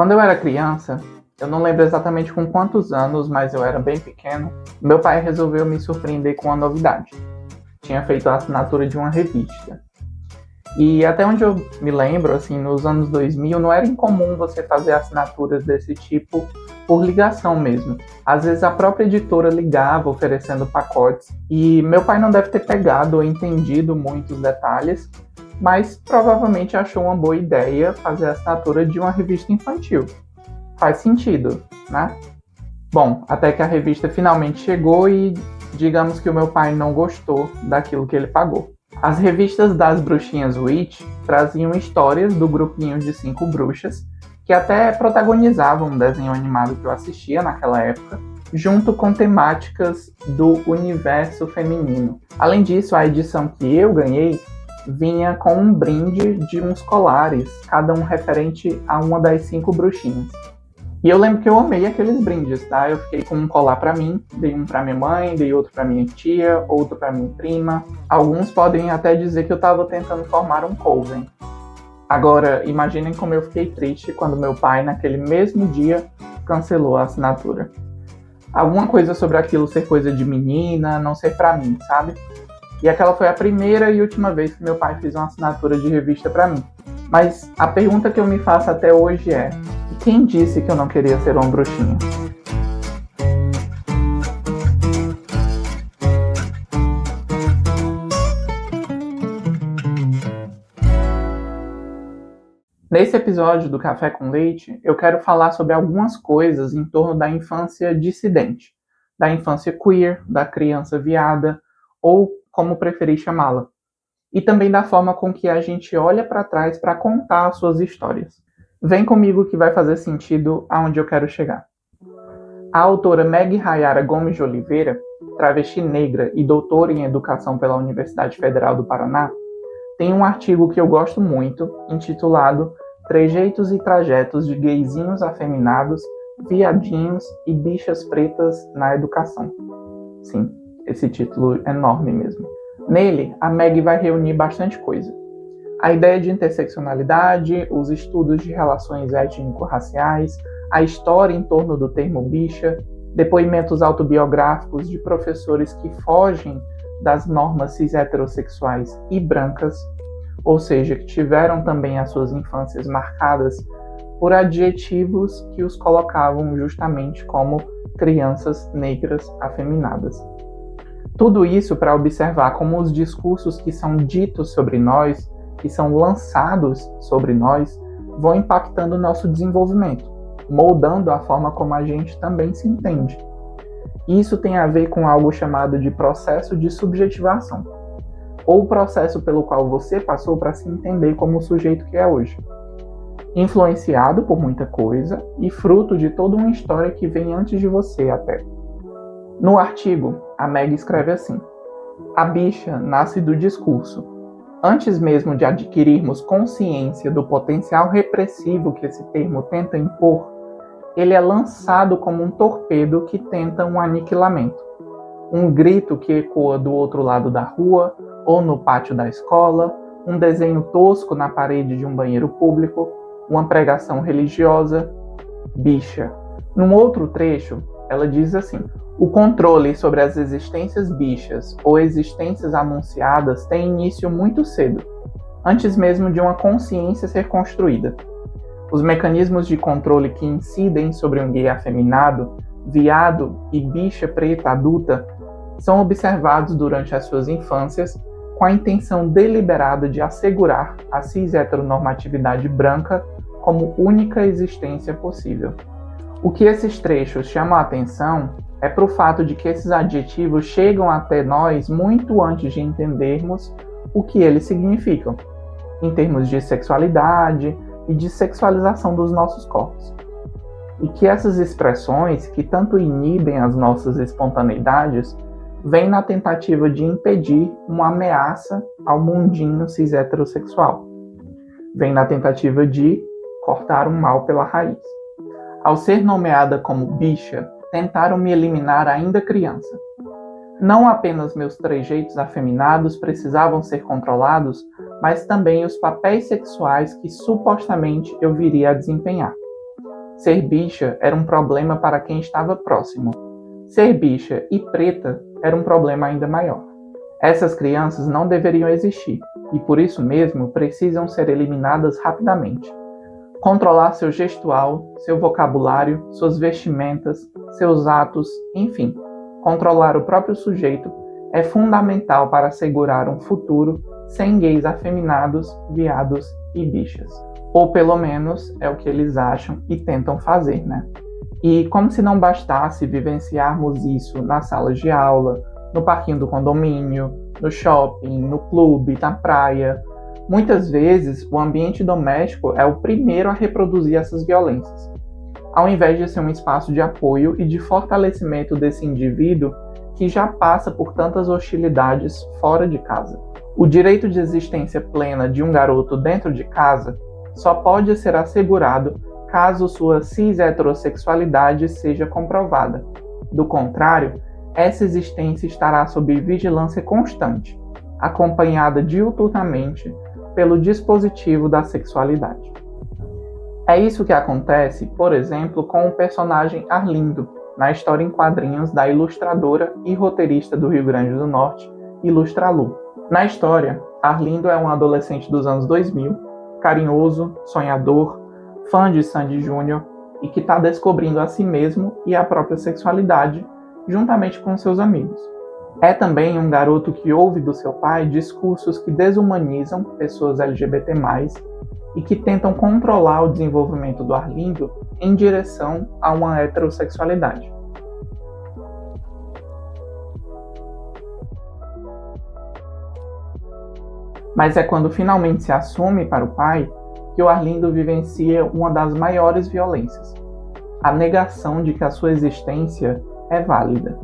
Quando eu era criança, eu não lembro exatamente com quantos anos, mas eu era bem pequeno, meu pai resolveu me surpreender com uma novidade. Tinha feito a assinatura de uma revista. E até onde eu me lembro, assim, nos anos 2000, não era incomum você fazer assinaturas desse tipo por ligação mesmo. Às vezes a própria editora ligava oferecendo pacotes, e meu pai não deve ter pegado ou entendido muitos detalhes, mas provavelmente achou uma boa ideia fazer a assinatura de uma revista infantil. Faz sentido, né? Bom, até que a revista finalmente chegou e digamos que o meu pai não gostou daquilo que ele pagou. As revistas das bruxinhas Witch traziam histórias do grupinho de 5 bruxas, que até protagonizavam um desenho animado que eu assistia naquela época, junto com temáticas do universo feminino. Além disso, a edição que eu ganhei vinha com um brinde de uns colares, cada um referente a uma das 5 bruxinhas. E eu lembro que eu amei aqueles brindes, tá? Eu fiquei com um colar pra mim, dei um pra minha mãe, dei outro pra minha tia, outro pra minha prima. Alguns podem até dizer que eu tava tentando formar um coven. Agora, imaginem como eu fiquei triste quando meu pai, naquele mesmo dia, cancelou a assinatura. Alguma coisa sobre aquilo ser coisa de menina, não ser pra mim, sabe? E aquela foi a primeira e última vez que meu pai fez uma assinatura de revista pra mim. Mas a pergunta que eu me faço até hoje é: quem disse que eu não queria ser uma bruxinha? Nesse episódio do Café com Leite, eu quero falar sobre algumas coisas em torno da infância dissidente, da infância queer, da criança viada, ou como preferir chamá-la, e também da forma com que a gente olha para trás para contar as suas histórias. Vem comigo que vai fazer sentido aonde eu quero chegar. A autora Meg Rayara Gomes de Oliveira, travesti negra e doutora em educação pela Universidade Federal do Paraná, tem um artigo que eu gosto muito, intitulado Trejeitos e Trajetos de Gayzinhos Afeminados, Viadinhos e Bichas Pretas na Educação. Sim, esse título é enorme mesmo. Nele, a Meg vai reunir bastante coisa. A ideia de interseccionalidade, os estudos de relações étnico-raciais, a história em torno do termo bicha, depoimentos autobiográficos de professores que fogem das normas cis-heterossexuais e brancas, ou seja, que tiveram também as suas infâncias marcadas por adjetivos que os colocavam justamente como crianças negras afeminadas. Tudo isso para observar como os discursos que são ditos sobre nós, que são lançados sobre nós, vão impactando o nosso desenvolvimento, moldando a forma como a gente também se entende. Isso tem a ver com algo chamado de processo de subjetivação, ou o processo pelo qual você passou para se entender como o sujeito que é hoje. Influenciado por muita coisa e fruto de toda uma história que vem antes de você até. No artigo, a Meg escreve assim: a bicha nasce do discurso. Antes mesmo de adquirirmos consciência do potencial repressivo que esse termo tenta impor, ele é lançado como um torpedo que tenta um aniquilamento. Um grito que ecoa do outro lado da rua ou no pátio da escola, um desenho tosco na parede de um banheiro público, uma pregação religiosa, bicha. Num outro trecho, ela diz assim: o controle sobre as existências bichas ou existências anunciadas tem início muito cedo, antes mesmo de uma consciência ser construída. Os mecanismos de controle que incidem sobre um gay afeminado, viado e bicha preta adulta são observados durante as suas infâncias com a intenção deliberada de assegurar a cis-heteronormatividade branca como única existência possível. O que esses trechos chamam a atenção é para o fato de que esses adjetivos chegam até nós muito antes de entendermos o que eles significam, em termos de sexualidade e de sexualização dos nossos corpos. E que essas expressões, que tanto inibem as nossas espontaneidades, vêm na tentativa de impedir uma ameaça ao mundinho cis-heterossexual. Vêm na tentativa de cortar o mal pela raiz. Ao ser nomeada como bicha, tentaram me eliminar ainda criança. Não apenas meus trejeitos afeminados precisavam ser controlados, mas também os papéis sexuais que supostamente eu viria a desempenhar. Ser bicha era um problema para quem estava próximo. Ser bicha e preta era um problema ainda maior. Essas crianças não deveriam existir e, por isso mesmo, precisam ser eliminadas rapidamente. Controlar seu gestual, seu vocabulário, suas vestimentas, seus atos, enfim, controlar o próprio sujeito é fundamental para assegurar um futuro sem gays afeminados, viados e bichas. Ou pelo menos é o que eles acham e tentam fazer, né? E como se não bastasse vivenciarmos isso nas salas de aula, no parquinho do condomínio, no shopping, no clube, na praia, muitas vezes o ambiente doméstico é o primeiro a reproduzir essas violências. Ao invés de ser um espaço de apoio e de fortalecimento desse indivíduo que já passa por tantas hostilidades fora de casa. O direito de existência plena de um garoto dentro de casa só pode ser assegurado caso sua cis-heterossexualidade seja comprovada. Do contrário, essa existência estará sob vigilância constante, acompanhada diuturnamente pelo dispositivo da sexualidade. É isso que acontece, por exemplo, com o personagem Arlindo, na história em quadrinhos da ilustradora e roteirista do Rio Grande do Norte, Ilustralu. Na história, Arlindo é um adolescente dos anos 2000, carinhoso, sonhador, fã de Sandy Júnior e que está descobrindo a si mesmo e a própria sexualidade juntamente com seus amigos. É também um garoto que ouve do seu pai discursos que desumanizam pessoas LGBT+, e que tentam controlar o desenvolvimento do Arlindo em direção a uma heterossexualidade. Mas é quando finalmente se assume para o pai que o Arlindo vivencia uma das maiores violências, a negação de que a sua existência é válida.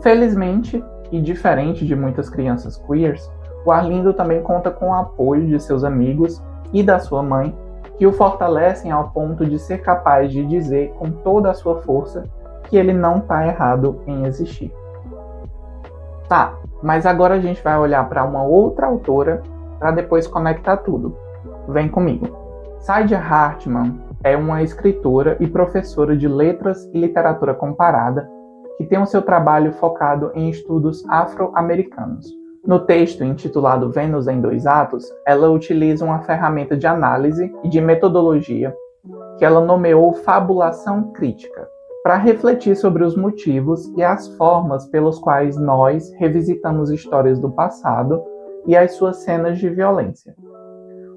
Felizmente, e diferente de muitas crianças queers, o Arlindo também conta com o apoio de seus amigos e da sua mãe, que o fortalecem ao ponto de ser capaz de dizer com toda a sua força que ele não está errado em existir. Tá, mas agora a gente vai olhar para uma outra autora para depois conectar tudo. Vem comigo. Saidia Hartman é uma escritora e professora de letras e literatura comparada que tem o seu trabalho focado em estudos afro-americanos. No texto intitulado Vênus em Dois Atos, ela utiliza uma ferramenta de análise e de metodologia que ela nomeou fabulação crítica, para refletir sobre os motivos e as formas pelos quais nós revisitamos histórias do passado e as suas cenas de violência.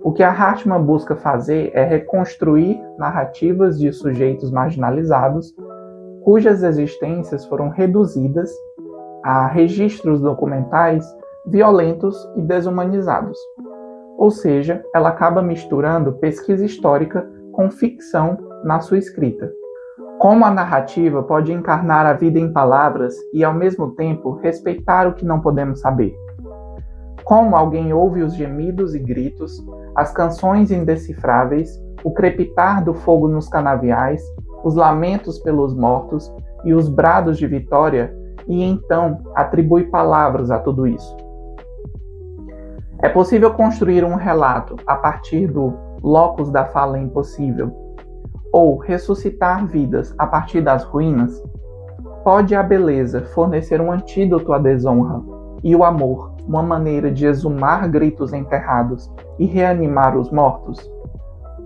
O que a Hartman busca fazer é reconstruir narrativas de sujeitos marginalizados cujas existências foram reduzidas a registros documentais violentos e desumanizados. Ou seja, ela acaba misturando pesquisa histórica com ficção na sua escrita. Como a narrativa pode encarnar a vida em palavras e, ao mesmo tempo, respeitar o que não podemos saber. Como alguém ouve os gemidos e gritos, as canções indecifráveis, o crepitar do fogo nos canaviais, os lamentos pelos mortos e os brados de vitória, e então atribui palavras a tudo isso. É possível construir um relato a partir do locus da fala impossível, ou ressuscitar vidas a partir das ruínas? Pode a beleza fornecer um antídoto à desonra e o amor uma maneira de exumar gritos enterrados e reanimar os mortos?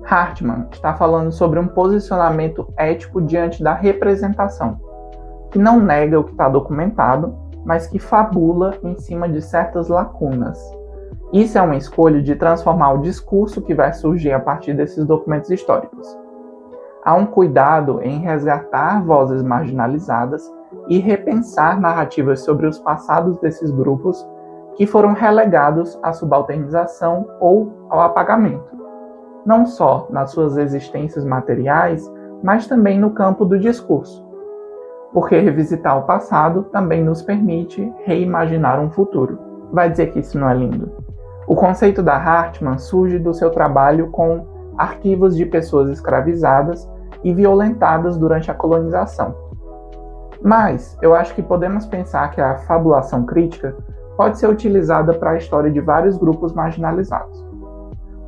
Hartman está falando sobre um posicionamento ético diante da representação, que não nega o que está documentado, mas que fabula em cima de certas lacunas. Isso é uma escolha de transformar o discurso que vai surgir a partir desses documentos históricos. Há um cuidado em resgatar vozes marginalizadas e repensar narrativas sobre os passados desses grupos que foram relegados à subalternização ou ao apagamento, não só nas suas existências materiais, mas também no campo do discurso, porque revisitar o passado também nos permite reimaginar um futuro. Vai dizer que isso não é lindo? O conceito da Hartman surge do seu trabalho com arquivos de pessoas escravizadas e violentadas durante a colonização. Mas eu acho que podemos pensar que a fabulação crítica pode ser utilizada para a história de vários grupos marginalizados.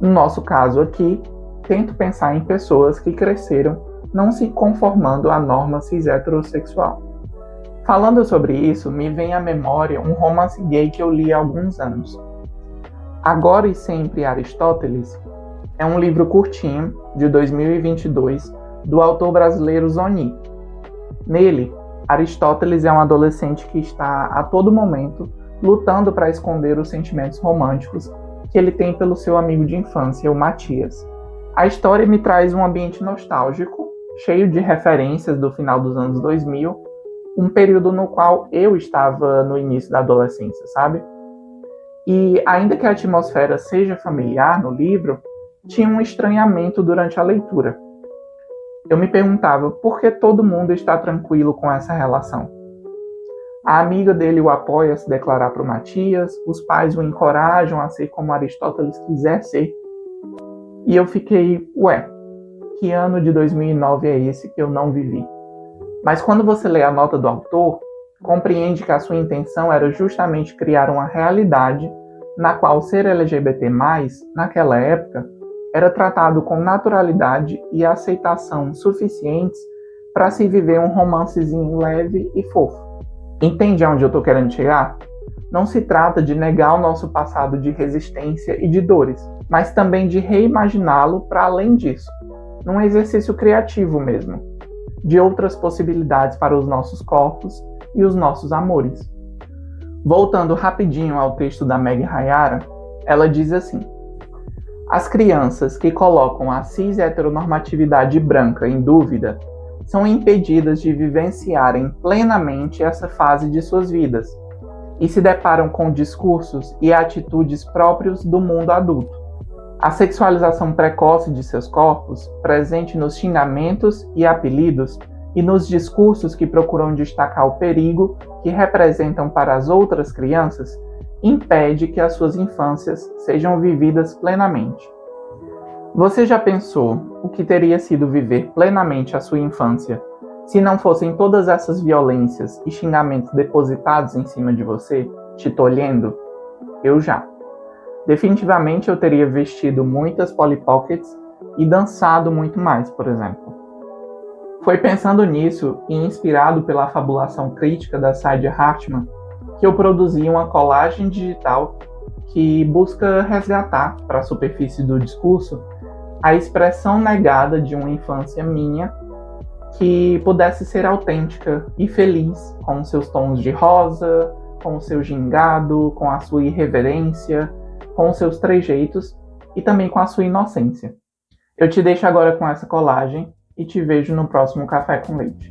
No nosso caso aqui, tento pensar em pessoas que cresceram não se conformando à norma cis-heterossexual. Falando sobre isso, me vem à memória um romance gay que eu li há alguns anos. Agora e Sempre Aristóteles é um livro curtinho, de 2022, do autor brasileiro Zoni. Nele, Aristóteles é um adolescente que está, a todo momento, lutando para esconder os sentimentos românticos que ele tem pelo seu amigo de infância, o Matias. A história me traz um ambiente nostálgico, cheio de referências do final dos anos 2000, um período no qual eu estava no início da adolescência, sabe? E ainda que a atmosfera seja familiar no livro, tinha um estranhamento durante a leitura. Eu me perguntava por que todo mundo está tranquilo com essa relação. A amiga dele o apoia a se declarar para o Matias, os pais o encorajam a ser como Aristóteles quiser ser. E eu fiquei, que ano de 2009 é esse que eu não vivi? Mas quando você lê a nota do autor, compreende que a sua intenção era justamente criar uma realidade na qual ser LGBT+, naquela época, era tratado com naturalidade e aceitação suficientes para se viver um romancezinho leve e fofo. Entende aonde eu estou querendo chegar? Não se trata de negar o nosso passado de resistência e de dores, mas também de reimaginá-lo para além disso, num exercício criativo mesmo, de outras possibilidades para os nossos corpos e os nossos amores. Voltando rapidinho ao texto da Meg Hayara, ela diz assim: as crianças que colocam a cis-heteronormatividade branca em dúvida são impedidas de vivenciarem plenamente essa fase de suas vidas e se deparam com discursos e atitudes próprios do mundo adulto. A sexualização precoce de seus corpos, presente nos xingamentos e apelidos e nos discursos que procuram destacar o perigo que representam para as outras crianças, impede que as suas infâncias sejam vividas plenamente. Você já pensou o que teria sido viver plenamente a sua infância se não fossem todas essas violências e xingamentos depositados em cima de você, te tolhendo? Eu já. Definitivamente eu teria vestido muitas Polly Pockets e dançado muito mais, por exemplo. Foi pensando nisso e inspirado pela fabulação crítica da Saidia Hartman que eu produzi uma colagem digital que busca resgatar para a superfície do discurso a expressão negada de uma infância minha que pudesse ser autêntica e feliz, com seus tons de rosa, com o seu gingado, com a sua irreverência, com os seus trejeitos e também com a sua inocência. Eu te deixo agora com essa colagem e te vejo no próximo Café com Leite.